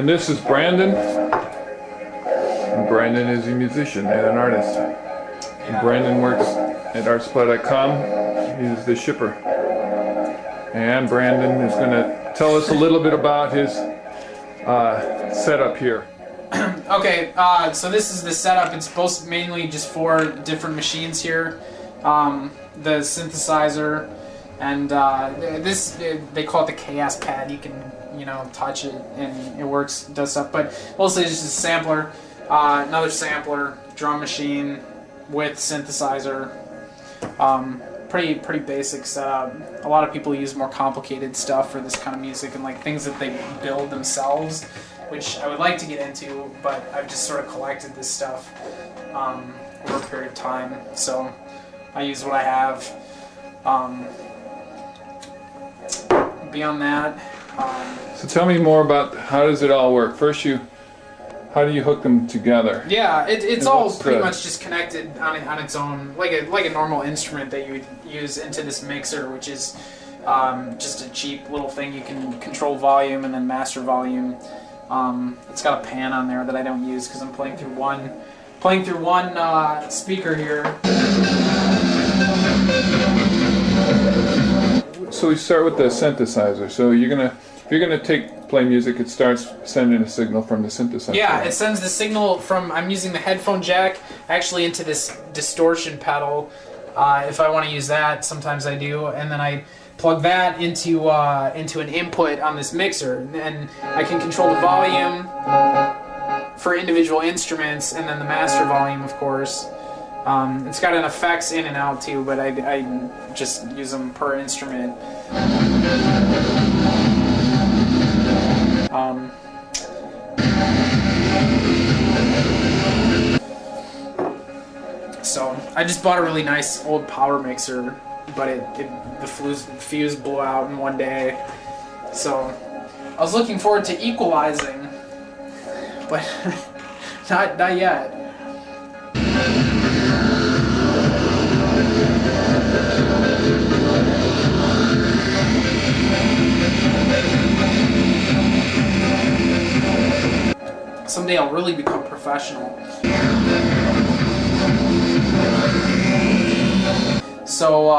And this is Brandon. And Brandon is a musician and an artist. And Brandon works at ArtSupply.com. He's the shipper. And Brandon is going to tell us a little bit about his setup here. Okay, so this is the setup. It's mainly just 4 different machines here. The synthesizer, and this, they call it the chaos pad. You can, touch it and it works, does stuff, but mostly it's just a sampler, another sampler, drum machine with synthesizer. Pretty basic setup. A lot of people use more complicated stuff for this kind of music and like things that they build themselves, which I would like to get into, but I've just sort of collected this stuff over a period of time, so I use what I have. Beyond that, so tell me more about how does it all work. First, how do you hook them together? Yeah, it's all pretty much just connected on its own, like a normal instrument that you would use into this mixer, which is just a cheap little thing. You can control volume and then master volume. It's got a pan on there that I don't use because I'm playing through one speaker here. So we start with the synthesizer. So if you're gonna play music, it starts sending a signal from the synthesizer. Yeah, it sends the signal from, I'm using the headphone jack actually into this distortion pedal. If I want to use that, sometimes I do, and then I plug that into an input on this mixer, and I can control the volume for individual instruments, and then the master volume, of course. It's got an effects in and out too, but I just use them per instrument. So I just bought a really nice old power mixer, but the fuse blew out in one day. So I was looking forward to equalizing, but not yet. Someday I'll really become professional. So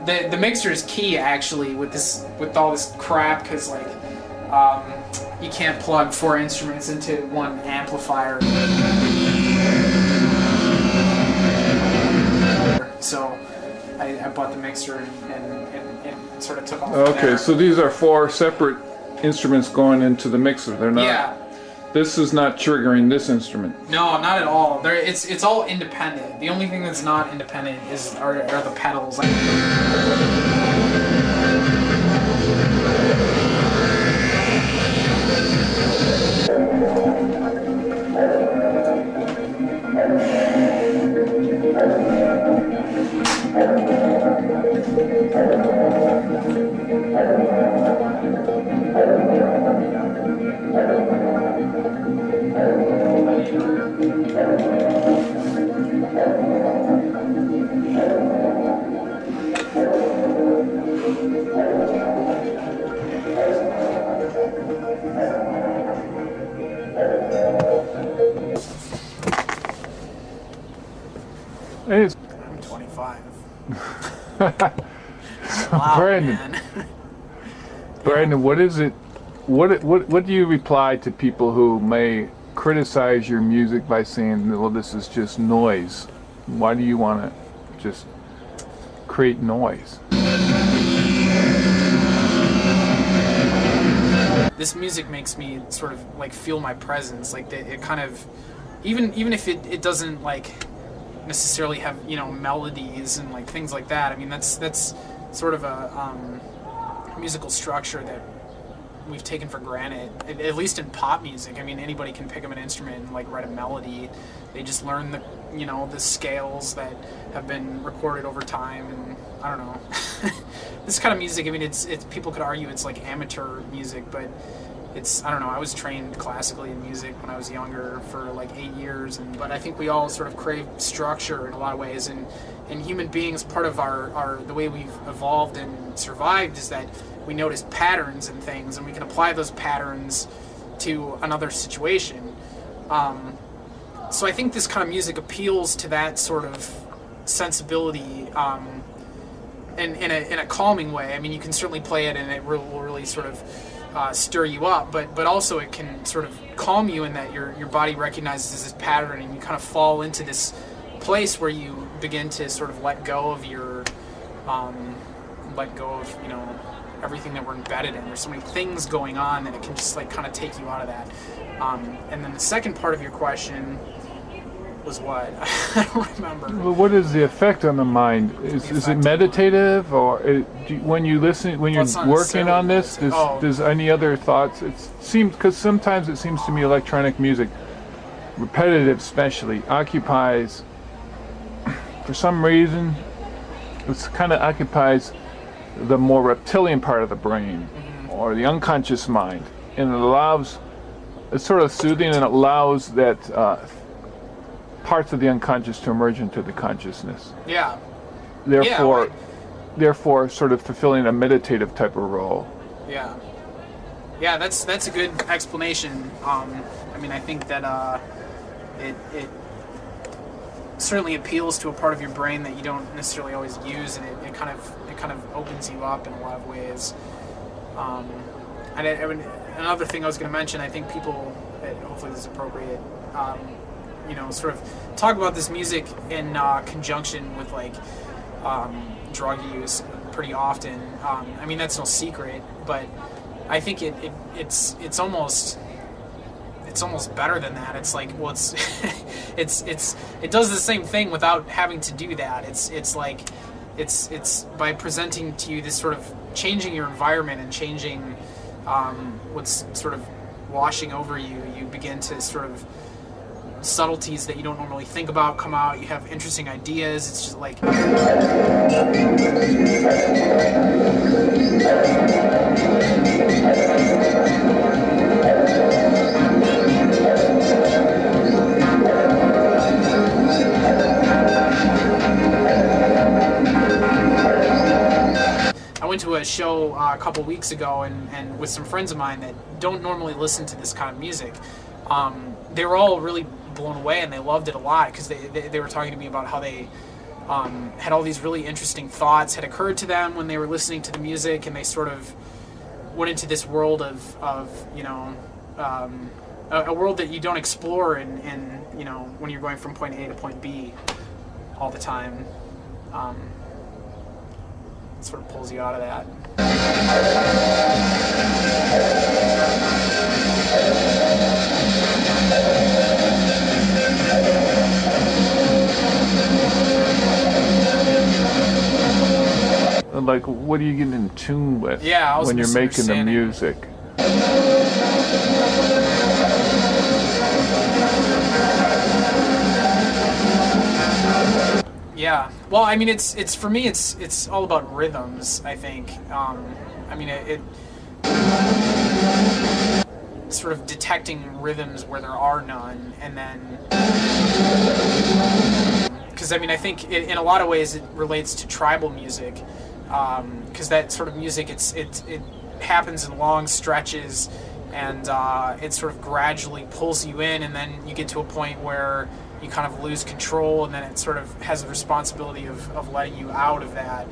the mixer is key actually with all this crap, because like you can't plug 4 instruments into one amplifier. So I bought the mixer and it sort of took off. Okay, so these are 4 separate instruments going into the mixer. They're not. Yeah. This is not triggering this instrument. No, not at all. It's all independent. The only thing that's not independent are the pedals. I'm 25. Wow, Brandon, man. Brandon, what is it? What do you reply to people who may criticize your music by saying, "Well, this is just noise"? Why do you want to just create noise? This music makes me sort of like feel my presence. Like it kind of, even if it doesn't like necessarily have melodies and like things like that. I mean that's sort of a musical structure that we've taken for granted, at least in pop music. I mean, anybody can pick up an instrument and like write a melody. They just learn the scales that have been recorded over time, and I don't know. This kind of music, I mean, it's people could argue it's like amateur music, but I don't know, I was trained classically in music when I was younger for like 8 years, but I think we all sort of crave structure in a lot of ways, and human beings, part of the way we've evolved and survived is that we notice patterns in things, and we can apply those patterns to another situation. So I think this kind of music appeals to that sort of sensibility, in a calming way. I mean, you can certainly play it and it will really sort of stir you up, but also it can sort of calm you in that your body recognizes this pattern, and you kind of fall into this place where you begin to sort of let go of everything that we're embedded in. There's so many things going on that it can just like kind of take you out of that. And then the second part of your question was what? I don't remember. Well, what is the effect on the mind? Is it meditative, or when you listen, when you're working on this, does any other thoughts? It seems, because sometimes it seems to me electronic music, repetitive especially, occupies, for some reason, it kind of occupies the more reptilian part of the brain, or the unconscious mind, and it's sort of soothing, and it allows that parts of the unconscious to emerge into the consciousness. Yeah. Therefore, sort of fulfilling a meditative type of role. Yeah. Yeah, that's a good explanation. I mean, I think that it certainly appeals to a part of your brain that you don't necessarily always use, and it kind of opens you up in a lot of ways. And another thing I was going to mention, I think people, hopefully this is appropriate, sort of talk about this music in conjunction with like drug use pretty often. I mean, that's no secret, but I think it's almost better than that. It's like, well, it does the same thing without having to do that. It's like it's by presenting to you this sort of changing your environment and changing what's sort of washing over you. You begin to sort of subtleties that you don't normally think about come out. You have interesting ideas. It's just like I went to a show a couple weeks ago and with some friends of mine that don't normally listen to this kind of music. They were all really blown away, and they loved it a lot, because they were talking to me about how they had all these really interesting thoughts had occurred to them when they were listening to the music, and they sort of went into this world of a world that you don't explore in when you're going from point A to point B all the time. It sort of pulls you out of that. Like, what are you getting in tune with when you're making the music? Yeah. Well, I mean, it's for me, it's all about rhythms, I think. I mean, it sort of detecting rhythms where there are none, and then because I mean, I think in a lot of ways it relates to tribal music, because that sort of music it happens in long stretches, and it sort of gradually pulls you in, and then you get to a point where you kind of lose control, and then it sort of has the responsibility of letting you out of that.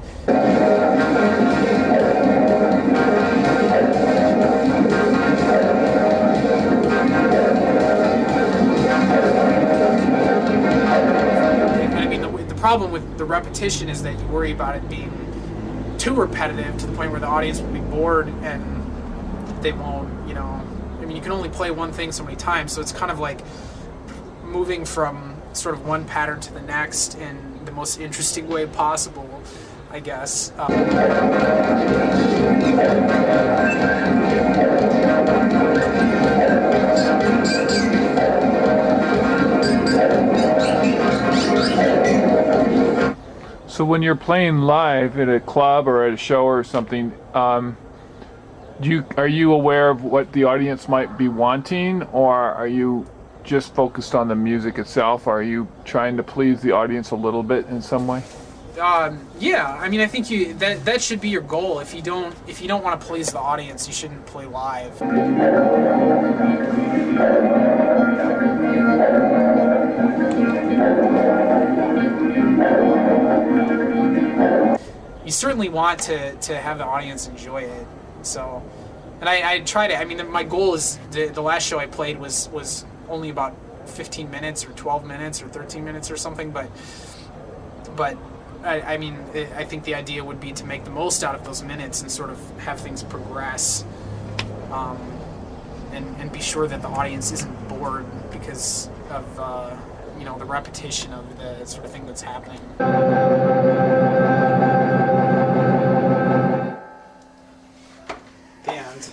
And I mean, the problem with the repetition is that you worry about it being too repetitive to the point where the audience will be bored and they won't, I mean, you can only play one thing so many times, so it's kind of like moving from sort of one pattern to the next in the most interesting way possible, I guess. So when you're playing live at a club or at a show or something, are you aware of what the audience might be wanting, or are you just focused on the music itself? Are you trying to please the audience a little bit in some way? Yeah, I mean, I think that should be your goal. If you don't want to please the audience, you shouldn't play live. You certainly want to have the audience enjoy it. So, and I tried it. I mean, my goal is the last show I played was only about 15 minutes or 12 minutes or 13 minutes or something, but I mean, I think the idea would be to make the most out of those minutes and sort of have things progress, and be sure that the audience isn't bored because of the repetition of the sort of thing that's happening. The end.